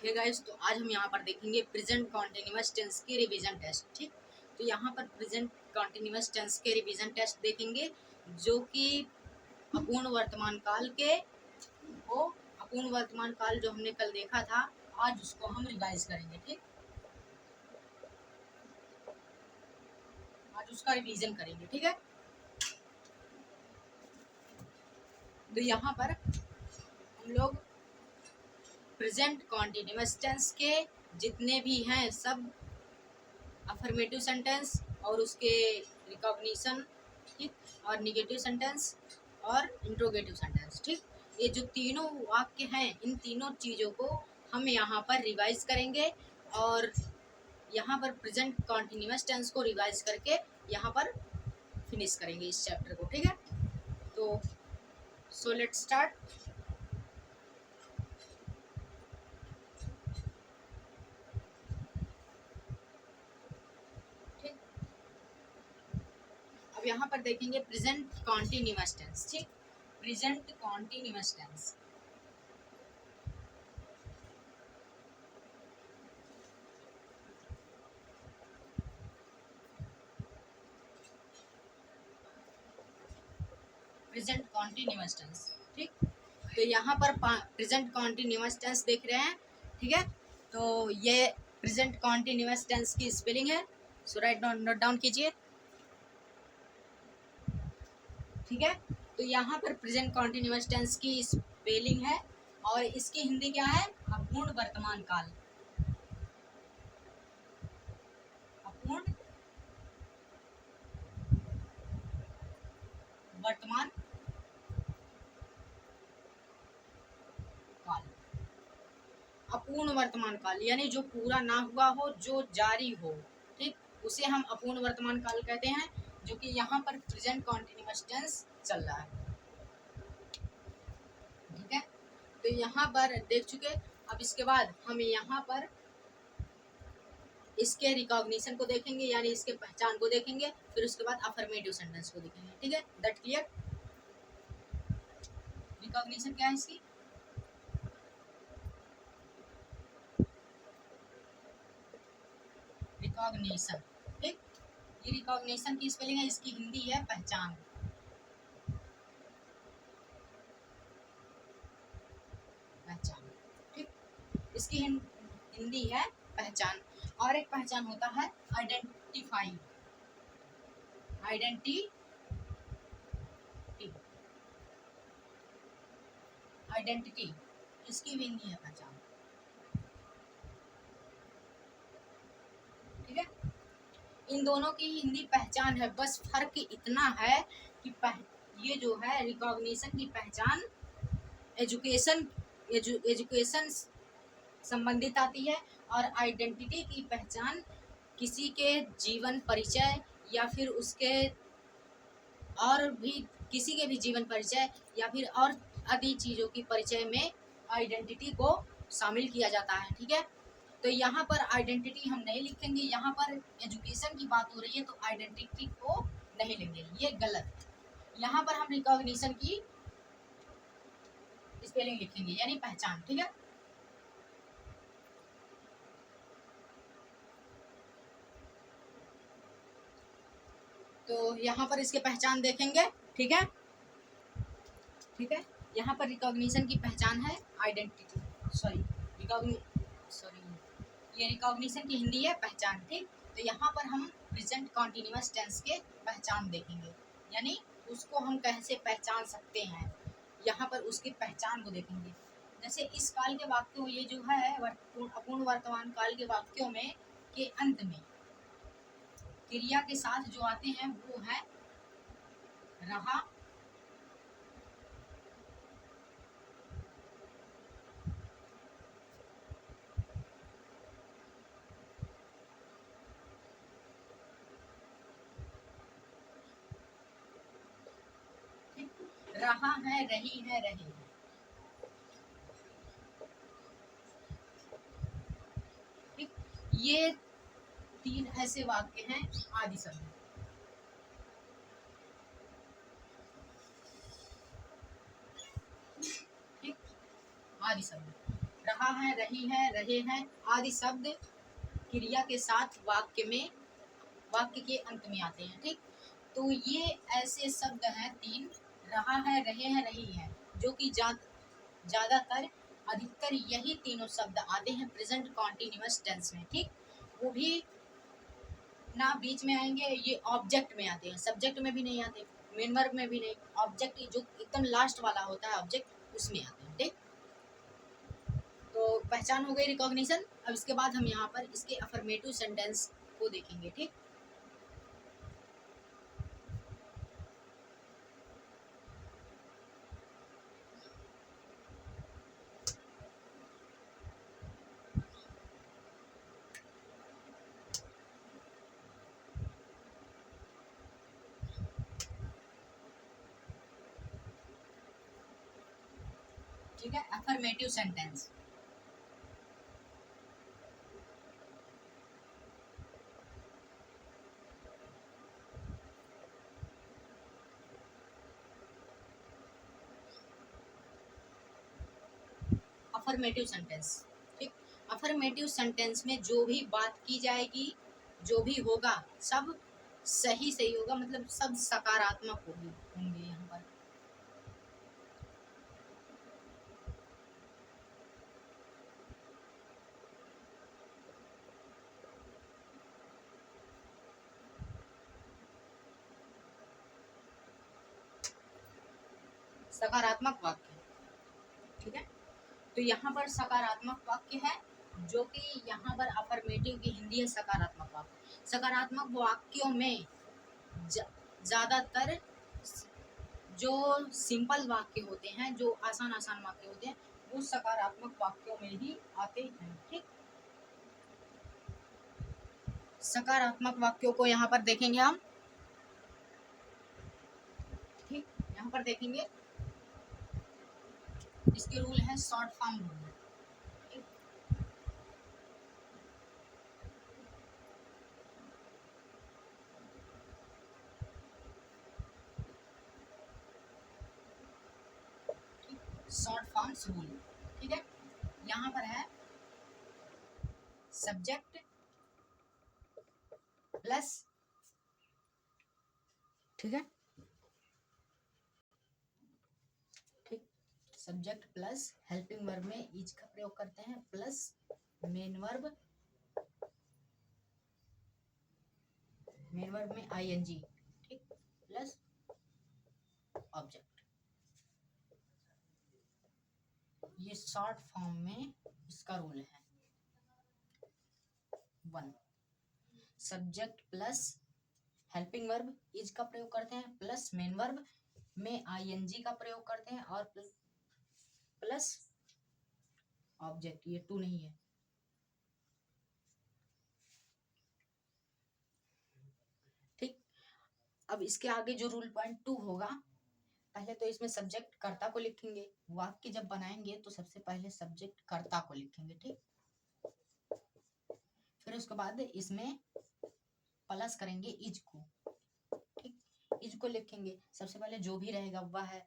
Hey guys, तो आज हम यहाँ पर देखेंगे प्रेजेंट कॉन्टिन्यूअस टेंस के रिवीजन टेस्ट। ठीक, तो यहाँ पर प्रेजेंट कॉन्टिन्यूअस टेंस के रिवीजन टेस्ट देखेंगे जो कि अपूर्ण वर्तमान काल के वो अपूर्ण वर्तमान काल जो हमने कल देखा था, आज उसको हम रिवाइज करेंगे। ठीक, आज उसका रिवीजन करेंगे। ठीक है, तो यहाँ पर हम लोग प्रेजेंट कॉन्टिन्यूअस टेंस के जितने भी हैं सब अफर्मेटिव सेंटेंस और उसके रिकॉग्निशन, ठीक, और निगेटिव सेंटेंस और इंट्रोगेटिव सेंटेंस। ठीक, ये जो तीनों वाक्य हैं, इन तीनों चीज़ों को हम यहाँ पर रिवाइज करेंगे और यहाँ पर प्रेजेंट कॉन्टिन्यूअस टेंस को रिवाइज करके यहाँ पर फिनिश करेंगे इस चैप्टर को। ठीक है, तो सो लेट्स स्टार्ट। ठीक, अब यहाँ पर देखेंगे प्रेजेंट कॉन्टिन्यूअस टेंस। ठीक, present continuous tense present continuous tense. ठीक, तो यहाँ पर प्रेजेंट कॉन्टिन्यूअस टेंस देख रहे हैं। ठीक है, तो ये प्रेजेंट कॉन्टिन्यूअस टेंस की स्पेलिंग है, सो राइट नोट डाउन कीजिए। ठीक है, तो यहाँ पर प्रेजेंट कॉन्टिन्यूअस टेंस की स्पेलिंग है और इसकी हिंदी क्या है? अपूर्ण वर्तमान काल। अपूर्ण वर्तमान काल, अपूर्ण वर्तमान काल यानी जो पूरा ना हुआ हो, जो जारी हो। ठीक, उसे हम अपूर्ण वर्तमान काल कहते हैं, जो कि यहाँ पर प्रेजेंट कॉन्टिन्यूअस टेंस चल रहा है। ठीक है, तो यहाँ पर देख चुके। अब इसके बाद हम यहाँ पर इसके रिकॉग्निशन को देखेंगे, यानी इसके पहचान को देखेंगे, फिर उसके बाद अफर्मेटिव सेंटेंस को देखेंगे। ठीक है, दैट क्लियर? रिकॉग्निशन क्या है इसकी? रिकॉग्निशन। ठीक, ये रिकॉग्निशन की स्पेलिंग है, इसकी हिंदी है पहचान। पहचान, ठीक, इसकी हिंदी है पहचान। और एक पहचान होता है आइडेंटिफाई, आइडेंटिटी, आइडेंटिटी, इसकी भी हिंदी है पहचान। ठीक है, इन दोनों की हिंदी पहचान है, बस फर्क इतना है कि ये जो है रिकॉग्निशन की पहचान एजुकेशन एजुकेशन संबंधित आती है और आइडेंटिटी की पहचान किसी के जीवन परिचय या फिर उसके और भी किसी के भी जीवन परिचय या फिर और आदि चीज़ों की परिचय में आइडेंटिटी को शामिल किया जाता है। ठीक है, तो यहाँ पर आइडेंटिटी हम नहीं लिखेंगे, यहाँ पर एजुकेशन की बात हो रही है तो आइडेंटिटी को नहीं लेंगे, ये गलत है। यहाँ पर हम रिकॉग्निशन की स्पेलिंग लिखेंगे यानी पहचान। ठीक है, तो यहाँ पर इसके पहचान देखेंगे। ठीक है, ठीक है, यहाँ पर रिकॉग्निशन की पहचान है आइडेंटिटी, ये रिकॉग्निशन की हिंदी है पहचान। ठीक, तो यहाँ पर हम प्रेजेंट कॉन्टिन्यूअस टेंस के पहचान देखेंगे, यानी उसको हम कैसे पहचान सकते हैं, यहाँ पर उसकी पहचान को देखेंगे। जैसे इस काल के वाक्यों, ये जो है अपूर्ण वर्तमान काल के वाक्यों में के अंत में क्रिया के साथ जो आते हैं वो है रहा, रहा है, रही है, रहे हैं। ठीक, ये तीन ऐसे वाक्य हैं आदि शब्द। ठीक, आदि शब्द रहा है, रही है, रहे हैं आदि शब्द क्रिया के साथ वाक्य के अंत में आते हैं। ठीक, तो ये ऐसे शब्द हैं 3, रहा है, रहे हैं, रही है, जो कि ज्यादातर अधिकतर यही तीनों शब्द आते हैं प्रेजेंट कॉन्टिन्यूअस टेंस में। ठीक, वो भी ना बीच में आएंगे, ये ऑब्जेक्ट में आते हैं, सब्जेक्ट में भी नहीं आते, मेन वर्ब में भी नहीं, ऑब्जेक्ट जो एकदम लास्ट वाला होता है ऑब्जेक्ट, उसमें आते हैं। ठीक, तो पहचान हो गई रिकॉग्निशन। अब इसके बाद हम यहाँ पर इसके अफर्मेटिव सेंटेंस को देखेंगे। ठीक, ठीक है, अफर्मेटिव सेंटेंस। Affirmative sentence. ठीक, अफर्मेटिव सेंटेंस में जो भी बात की जाएगी, जो भी होगा, सब सही सही होगा, मतलब सब सकारात्मक होंगे यहाँ पर। सकारात्मक वाक्य। ठीक है, तो यहाँ पर सकारात्मक वाक्य है, जो कि यहाँ पर अफर्मेटिव की हिंदी है सकारात्मक वाक्य। सकारात्मक वाक्यों में ज्यादातर जो सिंपल वाक्य होते हैं, जो आसान आसान वाक्य होते हैं, वो सकारात्मक वाक्यों में ही आते हैं। ठीक, सकारात्मक वाक्यों को यहाँ पर देखेंगे हम। ठीक, यहाँ पर देखेंगे, इसके रूल है short form rule. Short forms rule. ठीक है, यहाँ पर है सब्जेक्ट प्लस, ठीक है, ठीक, सब्जेक्ट प्लस हेल्पिंग वर्ब में इज का प्रयोग करते हैं, प्लस मेन वर्ब में आईएनजी, ठीक, प्लस ऑब्जेक्ट। ये शॉर्ट फॉर्म में इसका रूल है। 1, subject plus helping verb is का प्रयोग करते हैं, प्लस मेन वर्ब में आईएनजी का प्रयोग करते हैं, और प्लस ऑब्जेक्ट। ये 2 नहीं है। ठीक, अब इसके आगे जो रूल पॉइंट 2 होगा, पहले तो इसमें सब्जेक्ट कर्ता को लिखेंगे, वाक्य जब बनाएंगे तो सबसे पहले सब्जेक्ट कर्ता को लिखेंगे। ठीक, फिर उसके बाद इसमें प्लस करेंगे इज को। ठीक, इज को लिखेंगे, सबसे पहले जो भी रहेगा वह है,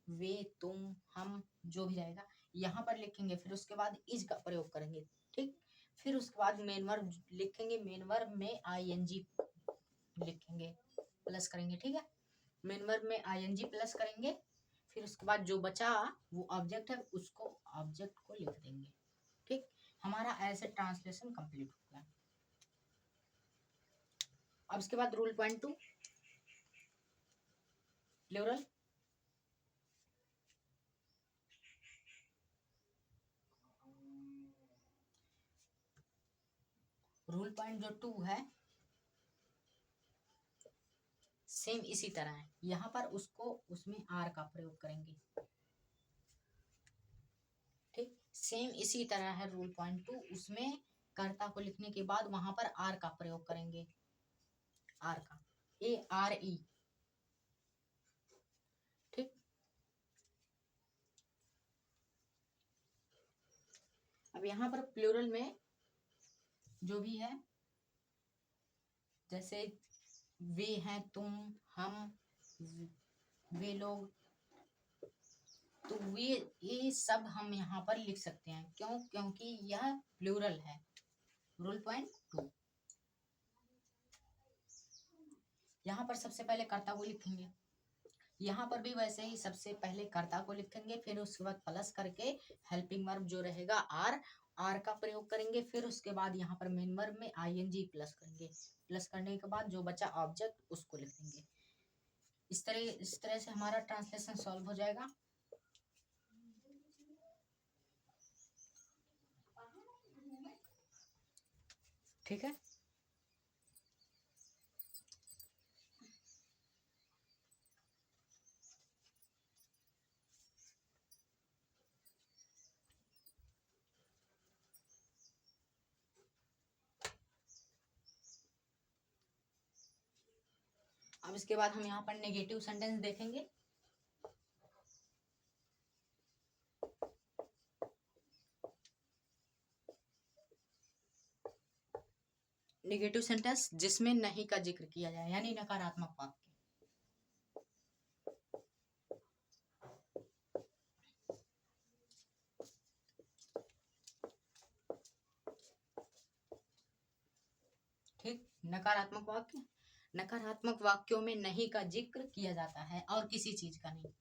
वे, तुम, हम, जो भी रहेगा यहाँ पर लिखेंगे, फिर उसके बाद इज का प्रयोग करेंगे। ठीक, फिर उसके बाद मेन वर्ब लिखेंगे, मेन वर्ब में आईएनजी लिखेंगे, प्लस करेंगे। ठीक है, मेन वर्ब में आईएनजी प्लस करेंगे, फिर उसके बाद जो बचा वो ऑब्जेक्ट है, उसको ऑब्जेक्ट को लिख देंगे। ठीक, हमारा ऐसे ट्रांसलेशन कंप्लीट हो गया। अब इसके बाद rule point 2, plural. Rule point जो 2 है सेम इसी तरह है, यहाँ पर उसको उसमें आर का प्रयोग करेंगे। ठीक, सेम इसी तरह है रूल पॉइंट 2, उसमें कर्ता को लिखने के बाद वहां पर आर का प्रयोग करेंगे, आर का, ARE। ठीक, अब यहाँ पर प्लूरल में जो भी है, जैसे वे हैं, तुम, हम, वे लोग, तो ये सब हम यहाँ पर लिख सकते हैं। क्यों? क्योंकि यह प्लूरल है। रूल पॉइंट 2, यहाँ पर सबसे पहले कर्ता को लिखेंगे, यहाँ पर भी वैसे ही सबसे पहले कर्ता को लिखेंगे, फिर उसके बाद प्लस करके हेल्पिंग वर्ब जो रहेगा आर का प्रयोग करेंगे, फिर उसके बाद यहाँ पर मेन वर्ब में आईएनजी प्लस करेंगे, प्लस करने के बाद जो बचा ऑब्जेक्ट उसको लिख देंगे। इस तरह से हमारा ट्रांसलेशन सॉल्व हो जाएगा। ठीक है, अब इसके बाद हम यहाँ पर नेगेटिव सेंटेंस देखेंगे। नेगेटिव सेंटेंस जिसमें नहीं का जिक्र किया जाए, यानी नकारात्मक वाक्य। ठीक, नकारात्मक वाक्य, नकारात्मक वाक्यों में नहीं का जिक्र किया जाता है और किसी चीज का नहीं।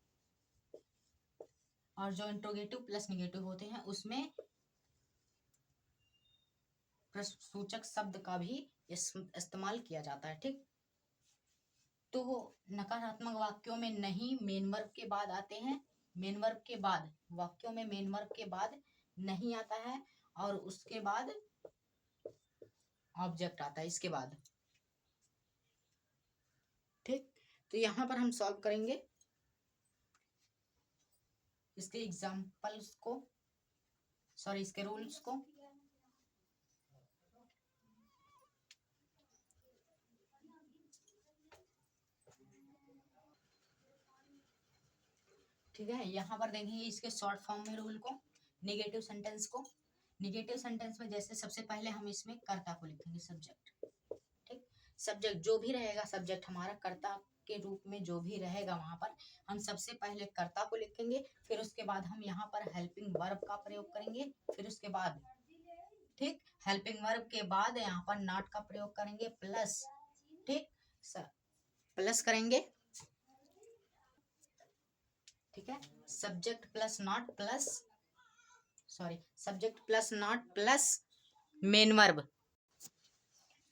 और जो इंट्रोगेटिव प्लस नेगेटिव होते हैं उसमें प्रश्नसूचक शब्द का भी इस्तेमाल किया जाता है। ठीक, तो नकारात्मक वाक्यों में नहीं मेन वर्ब के बाद आते हैं, मेन वर्ब के बाद, वाक्यों में मेन वर्ब के बाद नहीं आता है और उसके बाद ऑब्जेक्ट आता है इसके बाद। ठीक, तो यहां पर हम सॉल्व करेंगे इसके एग्जाम्पल्स को, सॉरी इसके रूल्स को। ठीक है, यहाँ पर देखेंगे इसके शॉर्ट फॉर्म में रूल को, निगेटिव सेंटेंस को। निगेटिव सेंटेंस में जैसे सबसे पहले हम इसमें कर्ता को लिखेंगे, सब्जेक्ट। ठीक, सब्जेक्ट जो भी रहेगा, सब्जेक्ट हमारा कर्ता के रूप में जो भी रहेगा वहां पर हम सबसे पहले कर्ता को लिखेंगे, फिर उसके बाद हम यहाँ पर हेल्पिंग वर्ब का प्रयोग करेंगे, फिर उसके बाद ठीक हेल्पिंग वर्ब के बाद यहाँ पर नॉट का प्रयोग करेंगे, प्लस ठीक प्लस करेंगे। ठीक है, subject plus not plus, sorry subject plus not plus main verb.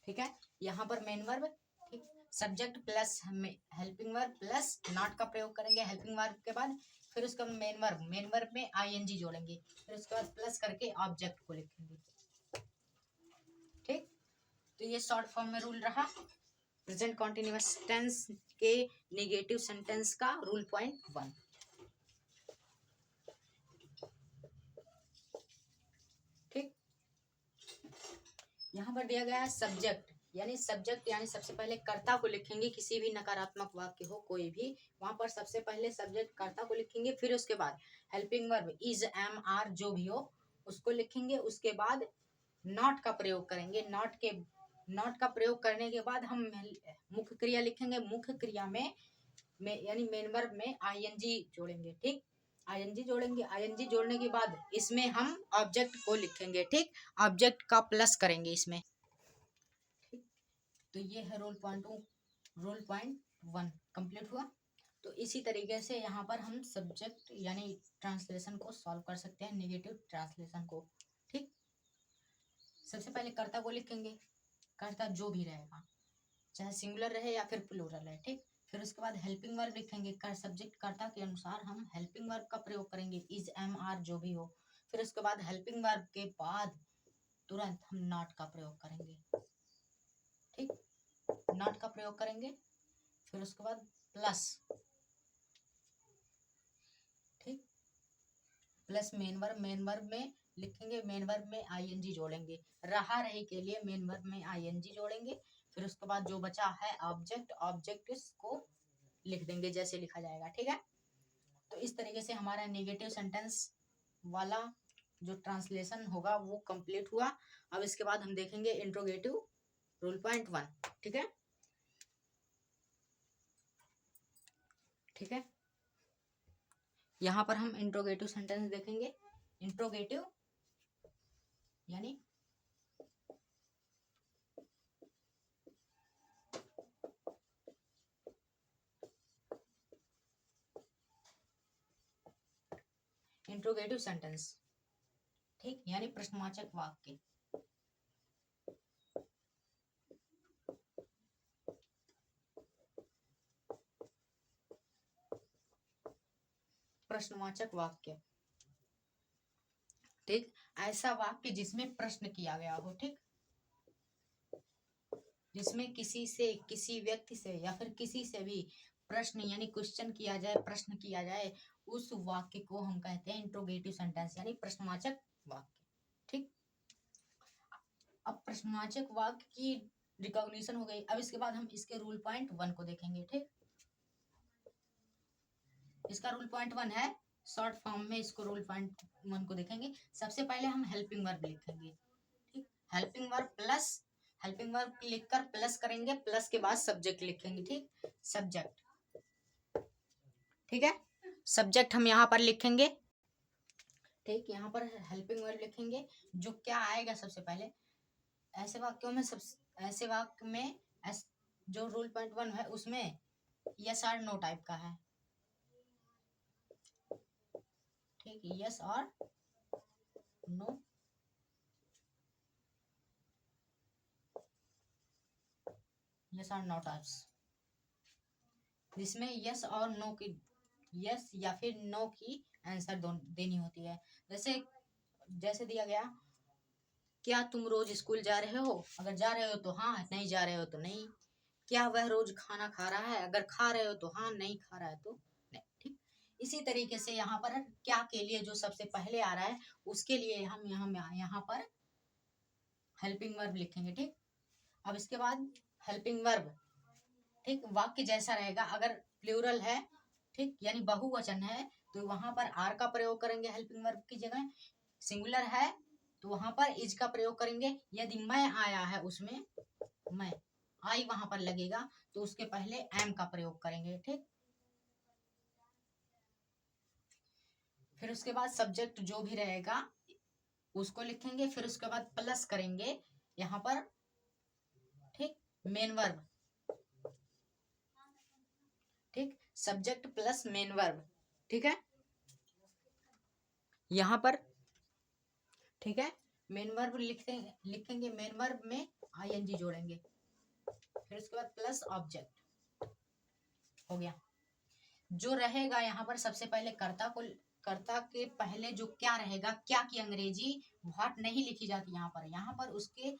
ठीक है, यहाँ पर मेन वर्ब, ठीक, subject plus helping verb plus not का प्रयोग करेंगे हेल्पिंग वर्ब के बाद, फिर उसका मेन वर्ब में आईएनजी जोड़ेंगे, फिर उसके बाद प्लस करके ऑब्जेक्ट को लिखेंगे। ठीक, तो ये शॉर्ट फॉर्म में रूल रहा प्रेजेंट कॉन्टिन्यूअस टेंस के नेगेटिव सेंटेंस का रूल पॉइंट 1। ठीक, यहाँ पर दिया गया है सब्जेक्ट, यानी सबसे पहले कर्ता को लिखेंगे, किसी भी नकारात्मक वाक्य हो कोई भी, वहां पर सबसे पहले सब्जेक्ट कर्ता को लिखेंगे, फिर उसके बाद helping verb is, am, are जो भी हो उसको लिखेंगे, उसके बाद नॉट का प्रयोग करेंगे, नॉट का प्रयोग करने के बाद हम मुख्य क्रिया लिखेंगे, मुख्य क्रिया में यानी मेन वर्ब में आईएनजी जोड़ेंगे। ठीक, आईएनजी जोड़ेंगे, आईएनजी जोड़ने के बाद इसमें हम ऑब्जेक्ट को लिखेंगे। ठीक, ऑब्जेक्ट का प्लस करेंगे इसमें। ठीक, तो ये है रूल पॉइंट 1 कंप्लीट हुआ। तो इसी तरीके से यहाँ पर हम सब्जेक्ट यानी ट्रांसलेशन को सॉल्व कर सकते हैं, नेगेटिव ट्रांसलेशन को। ठीक, सबसे पहले कर्ता को लिखेंगे, कर्ता जो भी रहेगा चाहे सिंगुलर रहे या फिर प्लूरल है। ठीक, फिर उसके बाद हेल्पिंग वर्ब लिखेंगे, कर सब्जेक्ट कर्ता के अनुसार हम हेल्पिंग वर्ब का प्रयोग करेंगे, इज, एम, आर जो भी हो, फिर उसके बाद हेल्पिंग वर्ब के बाद तुरंत हम नॉट का प्रयोग करेंगे। ठीक, नॉट का प्रयोग करेंगे, फिर उसके बाद प्लस, ठीक, प्लस मेन वर्ब में लिखेंगे, मेन वर्ब में आईएनजी जोड़ेंगे, रहा रही के लिए मेन वर्ब में आईएनजी जोड़ेंगे, फिर उसके बाद जो बचा है ऑब्जेक्ट को लिख देंगे जैसे लिखा जाएगा। ठीक है, तो इस तरीके से हमारा नेगेटिव सेंटेंस वाला जो ट्रांसलेशन होगा वो कंप्लीट हुआ। अब इसके बाद हम देखेंगे इंट्रोगेटिव रूल पॉइंट 1। ठीक है, ठीक है, यहाँ पर हम इंट्रोगेटिव सेंटेंस देखेंगे। इंट्रोगेटिव यानी इंट्रोगेटिव सेंटेंस, ठीक, यानी प्रश्नवाचक वाक्य। प्रश्नवाचक वाक्य, ठीक, ऐसा वाक्य जिसमें प्रश्न किया गया हो, ठीक, जिसमें किसी से, किसी व्यक्ति से या फिर किसी से भी प्रश्न यानी क्वेश्चन किया जाए, प्रश्न किया जाए, उस वाक्य को हम कहते हैं इंट्रोगेटिव सेंटेंस यानी प्रश्नवाचक वाक्य, ठीक। अब प्रश्नवाचक वाक्य की रिकॉग्निशन हो गई। अब इसके बाद हम इसके रूल पॉइंट 1 को देखेंगे, ठीक। इसका रूल पॉइंट 1 है, शॉर्ट फॉर्म में इसको रूल पॉइंट 1 को देखेंगे। सबसे पहले हम हेल्पिंग वर्ब लिखेंगे, ठीक। हेल्पिंग वर्ब लिखकर प्लस करेंगे, प्लस के बाद सब्जेक्ट लिखेंगे, ठीक। सब्जेक्ट, ठीक है, सब्जेक्ट हम यहाँ पर लिखेंगे, ठीक। यहाँ पर हेल्पिंग वर्ब लिखेंगे। जो क्या आएगा सबसे पहले, ऐसे वाक्यों में ऐसे वाक्य में जो रूल पॉइंट 1 है उसमें यस और नो टाइप का है, ठीक, यस और नो, यस और नो टाइप्स, जिसमें यस और नो की, यस या फिर नो की आंसर देनी होती है। जैसे जैसे दिया गया, क्या तुम रोज स्कूल जा रहे हो? अगर जा रहे हो तो हाँ, नहीं जा रहे हो तो नहीं। क्या वह रोज खाना खा रहा है? अगर खा रहे हो तो हाँ, नहीं खा रहा है तो नहीं, ठीक। इसी तरीके से यहाँ पर क्या के लिए जो सबसे पहले आ रहा है उसके लिए हम यहाँ पर हेल्पिंग वर्ब लिखेंगे, ठीक। अब इसके बाद हेल्पिंग वर्ब, ठीक, वाक्य जैसा रहेगा। अगर प्लूरल है, ठीक, यानी बहुवचन है, तो वहां पर आर का प्रयोग करेंगे हेल्पिंग वर्ब की जगह। सिंगुलर है तो वहां पर इज का प्रयोग करेंगे। यदि मैं आया है उसमें, मैं आई वहां पर लगेगा तो उसके पहले एम का प्रयोग करेंगे, ठीक। फिर उसके बाद सब्जेक्ट जो भी रहेगा उसको लिखेंगे। फिर उसके बाद प्लस करेंगे यहाँ पर, ठीक, मेन वर्ब, ठीक, सब्जेक्ट प्लस मेन वर्ब, ठीक है, यहाँ पर, ठीक है। मेन वर्ब लिखेंगे, मेन वर्ब में आईएनजी जोड़ेंगे। फिर उसके बाद प्लस ऑब्जेक्ट, हो गया। जो रहेगा यहाँ पर सबसे पहले कर्ता के पहले जो क्या रहेगा, क्या की अंग्रेजी व्हाट नहीं लिखी जाती यहाँ पर उसके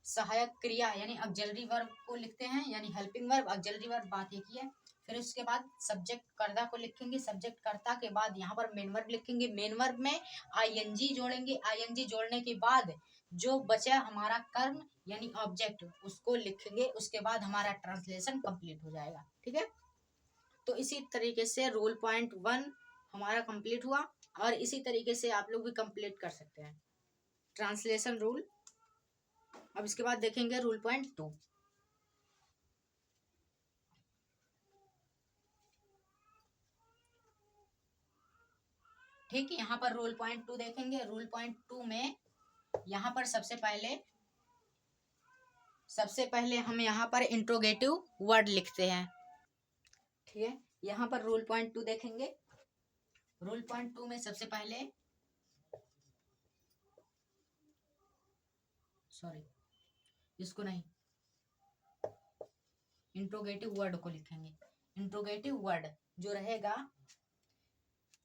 सहायक क्रिया यानी ऑक्सिलरी वर्ब को लिखते हैं, यानी हेल्पिंग वर्ब, ऑक्सिलरी वर्ब, बात एक ही है। फिर उसके बाद सब्जेक्ट कर्ता को लिखेंगे, सब्जेक्ट कर्ता के बाद यहाँ पर मेन वर्ब लिखेंगे, मेन वर्ब में आईएनजी जोड़ेंगे, आईएनजी जोड़ने के बाद जो बचा हमारा कर्म यानी ऑब्जेक्ट उसको लिखेंगे। उसके बाद हमारा ट्रांसलेशन कंप्लीट हो जाएगा, ठीक है। तो इसी तरीके से रूल पॉइंट 1 हमारा कंप्लीट हुआ, और इसी तरीके से आप लोग भी कंप्लीट कर सकते हैं ट्रांसलेशन रूल। अब इसके बाद देखेंगे रूल पॉइंट 2, ठीक है। यहाँ पर रूल पॉइंट 2 देखेंगे। रूल पॉइंट 2 में यहाँ पर सबसे पहले हम यहाँ पर इंट्रोगेटिव वर्ड लिखते हैं, ठीक है। यहाँ पर रूल पॉइंट 2 देखेंगे। रूल पॉइंट 2 में सबसे पहले, सॉरी इसको नहीं, इंट्रोगेटिव वर्ड को लिखेंगे। इंट्रोगेटिव वर्ड जो रहेगा,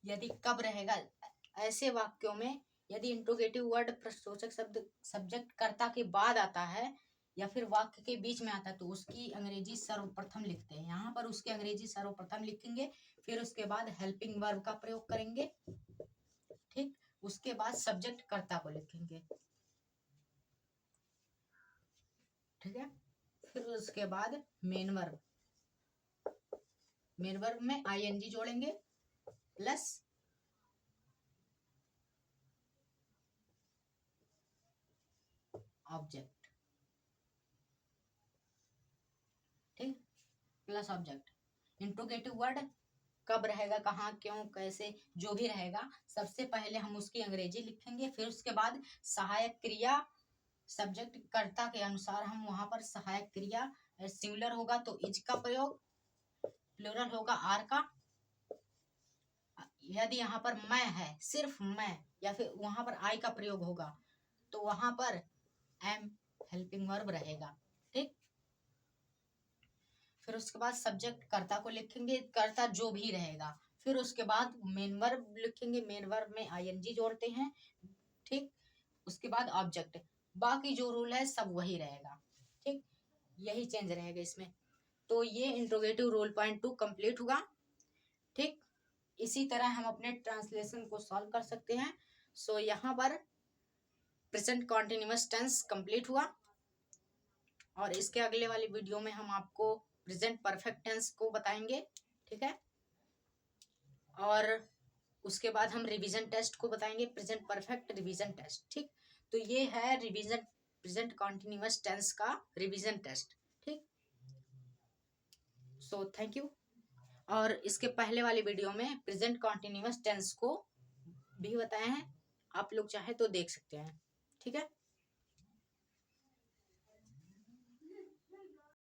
यदि कब रहेगा ऐसे वाक्यों में, यदि इंट्रोगेटिव वर्ड प्रश्नवाचक शब्द सब्जेक्ट कर्ता के बाद आता है या फिर वाक्य के बीच में आता है तो उसकी अंग्रेजी सर्वप्रथम लिखते हैं। यहाँ पर उसकी अंग्रेजी सर्वप्रथम लिखेंगे, फिर उसके बाद हेल्पिंग वर्ब का प्रयोग करेंगे, ठीक। उसके बाद सब्जेक्ट कर्ता को लिखेंगे, ठीक है। फिर उसके बाद मेन वर्ब, मेन वर्ब में आईएनजी जोड़ेंगे प्लस ऑब्जेक्ट, ठीक, प्लस ऑब्जेक्ट। इंट्रोगेटिव वर्ड कब रहेगा, कहाँ, क्यों, कैसे, जो भी रहेगा, सबसे पहले हम उसकी अंग्रेजी लिखेंगे। फिर उसके बाद सहायक क्रिया, सब्जेक्ट कर्ता के अनुसार हम वहां पर सहायक क्रिया, सिंगुलर होगा तो इज का प्रयोग, प्लूरल होगा आर का। यदि यहाँ पर मैं है, सिर्फ मैं, या फिर वहां पर आई का प्रयोग होगा तो वहां पर एम हेल्पिंग वर्ब रहेगा। ठीक। फिर उसके बाद सब्जेक्ट कर्ता को लिखेंगे, कर्ता जो भी रहेगा। फिर उसके बाद मेन वर्ब लिखेंगे, मेन वर्ब में आईएनजी जोड़ते हैं। ठीक। उसके बाद ऑब्जेक्ट, बाकी जो रूल है सब वही रहेगा। ठीक, यही चेंज रहेगा इसमें। तो ये इंट्रोगेटिव रूल पॉइंट 2 कंप्लीट हुआ। ठीक, इसी तरह हम अपने ट्रांसलेशन को सॉल्व कर सकते हैं। सो यहाँ पर प्रेजेंट कॉन्टिन्यूअस टेंस कंप्लीट हुआ, और इसके अगले वाली वीडियो में हम आपको प्रेजेंट परफेक्ट टेंस को बताएंगे। ठीक है, और उसके बाद हम रिवीजन टेस्ट को बताएंगे, प्रेजेंट परफेक्ट रिवीजन टेस्ट। ठीक, तो ये है रिवीजन प्रेजेंट कॉन्टिन्यूअस टेंस का रिवीजन टेस्ट। ठीक, सो थैंक यू। और इसके पहले वाली वीडियो में प्रेजेंट कॉन्टिन्यूअस टेंस को भी बताए हैं, आप लोग चाहे तो देख सकते हैं। ठीक है।